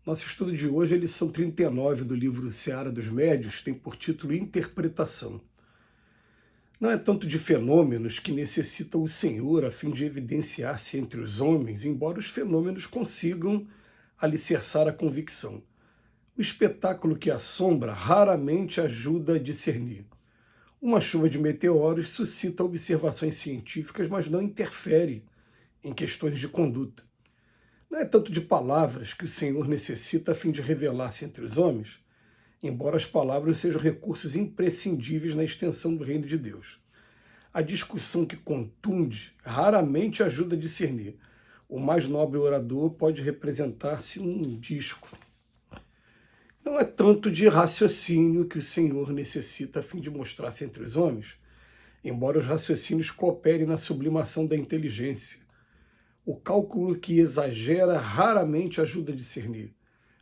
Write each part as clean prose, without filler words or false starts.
Nosso estudo de hoje é a lição 39 do livro Seara dos Médiuns, tem por título Interpretação. Não é tanto de fenômenos que necessitam o Senhor a fim de evidenciar-se entre os homens, embora os fenômenos consigam alicerçar a convicção. O espetáculo que assombra raramente ajuda a discernir. Uma chuva de meteoros suscita observações científicas, mas não interfere em questões de conduta. Não é tanto de palavras que o Senhor necessita a fim de revelar-se entre os homens, embora as palavras sejam recursos imprescindíveis na extensão do reino de Deus. A discussão que contunde raramente ajuda a discernir. O mais nobre orador pode representar-se num disco. Não é tanto de raciocínio que o Senhor necessita a fim de mostrar-se entre os homens, embora os raciocínios cooperem na sublimação da inteligência. O cálculo que exagera raramente ajuda a discernir.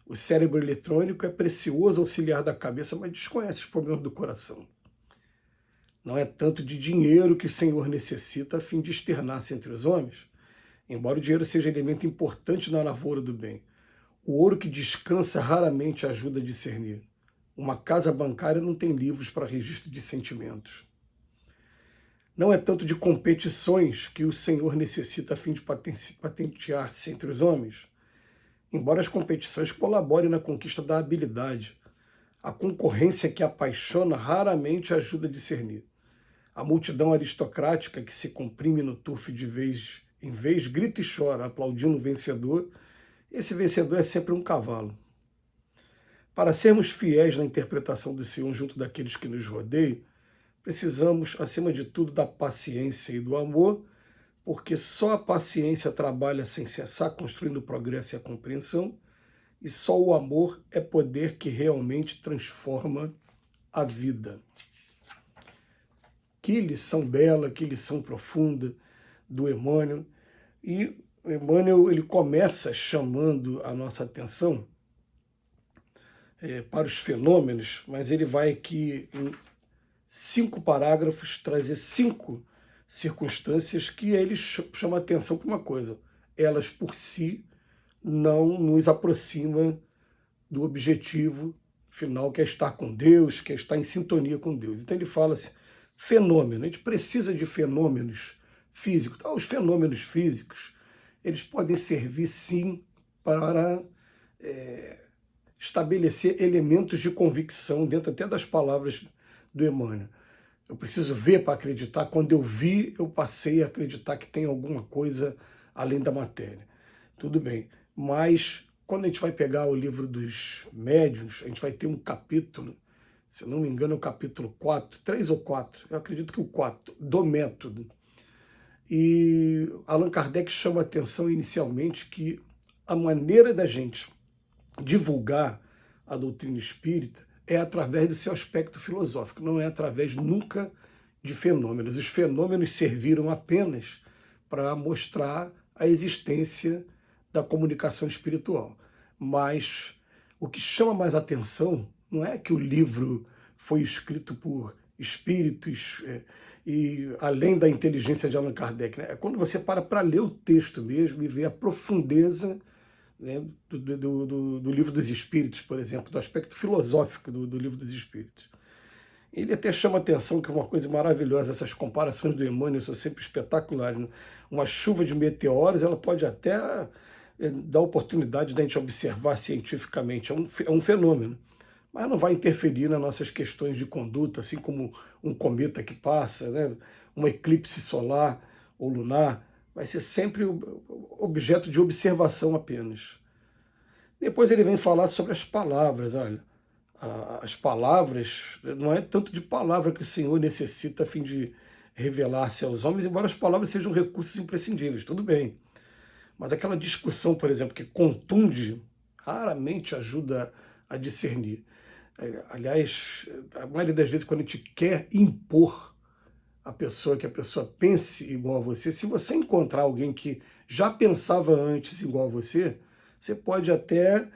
O cérebro eletrônico é precioso auxiliar da cabeça, mas desconhece os problemas do coração. Não é tanto de dinheiro que o Senhor necessita a fim de externar-se entre os homens, embora o dinheiro seja elemento importante na lavoura do bem. O ouro que descansa raramente ajuda a discernir. Uma casa bancária não tem livros para registro de sentimentos. Não é tanto de competições que o Senhor necessita a fim de patentear-se entre os homens, embora as competições colaborem na conquista da habilidade. A concorrência que apaixona raramente ajuda a discernir. A multidão aristocrática que se comprime no turf em vez grita e chora, aplaudindo o vencedor. Esse vencedor é sempre um cavalo. Para sermos fiéis na interpretação do Senhor junto daqueles que nos rodeiam, precisamos, acima de tudo, da paciência e do amor, porque só a paciência trabalha sem cessar, construindo o progresso e a compreensão, e só o amor é poder que realmente transforma a vida. Que lição bela, que lição profunda do Emmanuel. E o Emmanuel ele começa chamando a nossa atenção para os fenômenos, mas ele vai aqui em 5 parágrafos trazer 5 circunstâncias que ele chama a atenção para uma coisa. Elas por si não nos aproximam do objetivo final, que é estar com Deus, que é estar em sintonia com Deus. Então ele fala assim, fenômeno, a gente precisa de fenômenos físicos. Os fenômenos físicos, eles podem servir sim para estabelecer elementos de convicção dentro até das palavras do Emmanuel. Eu preciso ver para acreditar. Quando eu vi, eu passei a acreditar que tem alguma coisa além da matéria. Tudo bem, mas quando a gente vai pegar o livro dos médiuns, a gente vai ter um capítulo, se não me engano é o capítulo 4, 3 ou 4, eu acredito que o 4, do método. E Allan Kardec chama a atenção inicialmente que a maneira da gente divulgar a doutrina espírita é através do seu aspecto filosófico, não é através nunca de fenômenos. Os fenômenos serviram apenas para mostrar a existência da comunicação espiritual. Mas o que chama mais atenção não é que o livro foi escrito por espíritos e além da inteligência de Allan Kardec, né? É quando você para ler o texto mesmo e ver a profundeza, né, do Livro dos Espíritos, por exemplo, do aspecto filosófico do Livro dos Espíritos. Ele até chama atenção que é uma coisa maravilhosa, essas comparações do Emmanuel são sempre espetaculares. Né? Uma chuva de meteoros, ela pode até dar oportunidade da gente observar cientificamente, é um fenômeno, mas não vai interferir nas nossas questões de conduta, assim como um cometa que passa, né? Um eclipse solar ou lunar, vai ser sempre objeto de observação apenas. Depois ele vem falar sobre as palavras. Olha, as palavras, não é tanto de palavra que o Senhor necessita a fim de revelar-se aos homens, embora as palavras sejam recursos imprescindíveis, tudo bem. Mas aquela discussão, por exemplo, que contunde, raramente ajuda a discernir. Aliás, a maioria das vezes, quando a gente quer impor a pessoa, que a pessoa pense igual a você, se você encontrar alguém que já pensava antes igual a você, você pode até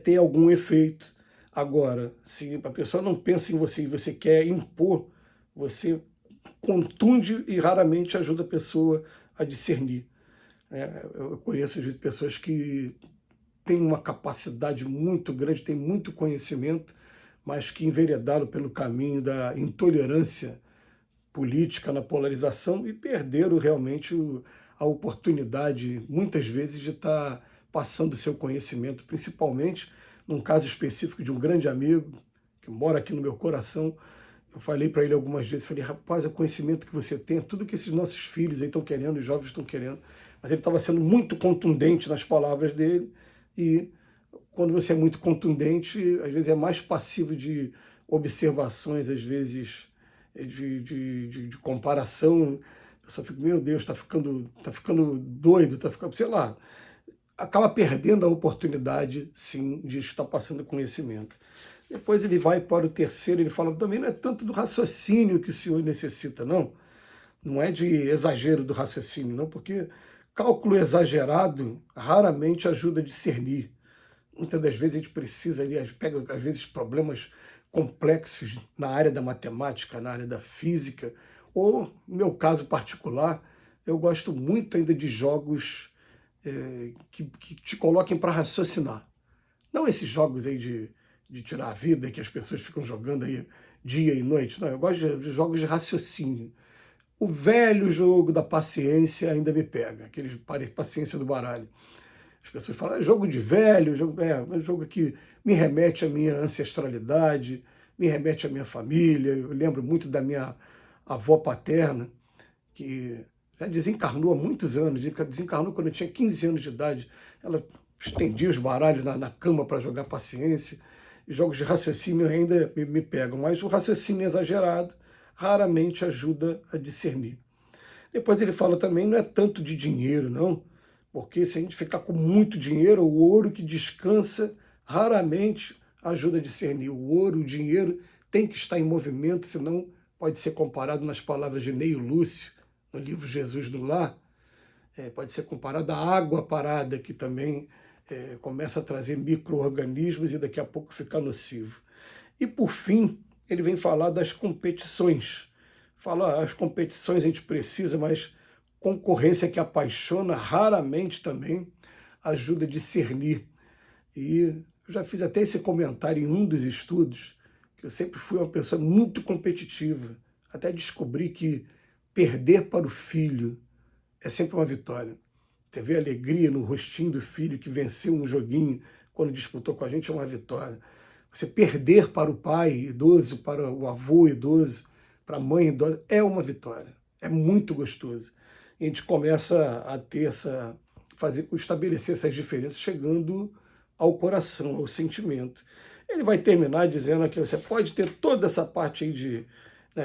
ter algum efeito. Agora, se a pessoa não pensa em você e você quer impor, você contunde e raramente ajuda a pessoa a discernir. Eu conheço pessoas que tem uma capacidade muito grande, tem muito conhecimento, mas que enveredaram pelo caminho da intolerância política, na polarização, e perderam realmente a oportunidade, muitas vezes, de estar passando o seu conhecimento, principalmente num caso específico de um grande amigo, que mora aqui no meu coração. Eu falei para ele algumas vezes, falei, rapaz, o conhecimento que você tem, é tudo que esses nossos filhos aí estão querendo, os jovens estão querendo. Mas ele estava sendo muito contundente nas palavras dele, e quando você é muito contundente, às vezes é mais passivo de observações, às vezes de comparação. A pessoa fica, meu Deus, tá ficando doido, tá ficando, sei lá, acaba perdendo a oportunidade, sim, de estar passando conhecimento. Depois ele vai para o terceiro, ele fala, também não é tanto do raciocínio que o senhor necessita, não. Não é de exagero do raciocínio, não, porque cálculo exagerado raramente ajuda a discernir. Muitas das vezes a gente precisa, ali, pega às vezes problemas complexos na área da matemática, na área da física, ou, no meu caso particular, eu gosto muito ainda de jogos que te coloquem para raciocinar. Não esses jogos aí de tirar a vida, que as pessoas ficam jogando aí dia e noite. Não, eu gosto de jogos de raciocínio. O velho jogo da paciência ainda me pega, aquele paciência do baralho. As pessoas falam, é jogo de velho, é um jogo que me remete à minha ancestralidade, me remete à minha família. Eu lembro muito da minha avó paterna, que já desencarnou há muitos anos, desencarnou quando eu tinha 15 anos de idade. Ela estendia os baralhos na cama para jogar paciência. E jogos de raciocínio ainda me pegam, mas o raciocínio exagerado raramente ajuda a discernir. Depois ele fala também, não é tanto de dinheiro, não, porque se a gente ficar com muito dinheiro, o ouro que descansa raramente ajuda a discernir. O ouro, o dinheiro tem que estar em movimento, senão pode ser comparado nas palavras de Neio Lúcio, no livro Jesus no Lar, pode ser comparado à água parada, que também começa a trazer micro-organismos e daqui a pouco fica nocivo. E por fim, ele vem falar das competições. Fala, as competições a gente precisa, mas concorrência que apaixona raramente também ajuda a discernir. E eu já fiz até esse comentário em um dos estudos, que eu sempre fui uma pessoa muito competitiva, até descobri que perder para o filho é sempre uma vitória. Você vê a alegria no rostinho do filho que venceu um joguinho quando disputou com a gente, é uma vitória. Você perder para o pai idoso, para o avô idoso, para a mãe idosa, é uma vitória. É muito gostoso. E a gente começa a ter estabelecer essas diferenças chegando ao coração, ao sentimento. Ele vai terminar dizendo que você pode ter toda essa parte aí de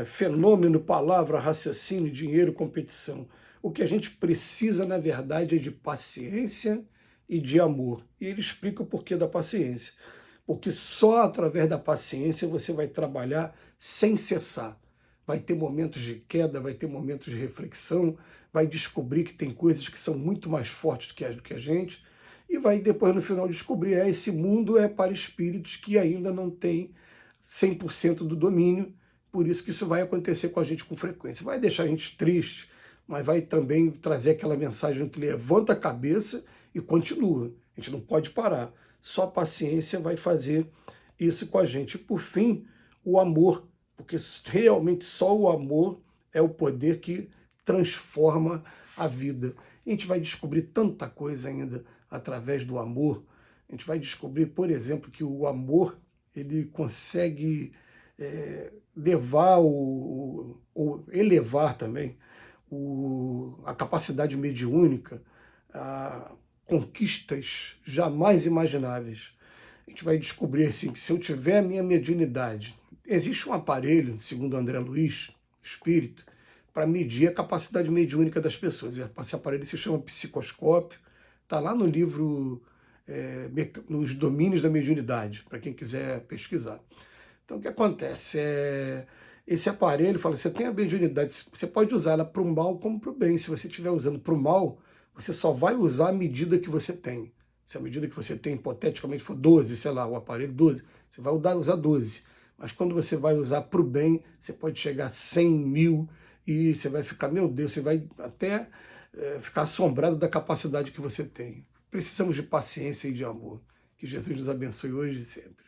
fenômeno, palavra, raciocínio, dinheiro, competição. O que a gente precisa, na verdade, é de paciência e de amor. E ele explica o porquê da paciência. Porque só através da paciência você vai trabalhar sem cessar. Vai ter momentos de queda, vai ter momentos de reflexão, vai descobrir que tem coisas que são muito mais fortes do que a gente, e vai depois, no final, descobrir esse mundo é para espíritos que ainda não têm 100% do domínio, por isso que isso vai acontecer com a gente com frequência. Vai deixar a gente triste, mas vai também trazer aquela mensagem que levanta a cabeça e continua. A gente não pode parar. Só a paciência vai fazer isso com a gente. E, por fim, o amor, porque realmente só o amor é o poder que transforma a vida. A gente vai descobrir tanta coisa ainda através do amor. A gente vai descobrir, por exemplo, que o amor ele consegue levar ou elevar também a capacidade mediúnica a conquistas jamais imagináveis. A gente vai descobrir assim, que se eu tiver a minha mediunidade, existe um aparelho, segundo André Luiz, espírito, para medir a capacidade mediúnica das pessoas. Esse aparelho se chama psicoscópio, está lá no livro Nos Domínios da Mediunidade, para quem quiser pesquisar. Então, o que acontece? Esse aparelho fala, você tem a mediunidade, você pode usar ela para o mal como para o bem. Se você estiver usando para o mal, você só vai usar a medida que você tem. Se a medida que você tem, hipoteticamente, for 12, sei lá, o aparelho 12, você vai usar 12. Mas quando você vai usar para o bem, você pode chegar a 100 mil e você vai ficar, meu Deus, você vai até ficar assombrado da capacidade que você tem. Precisamos de paciência e de amor. Que Jesus nos abençoe hoje e sempre.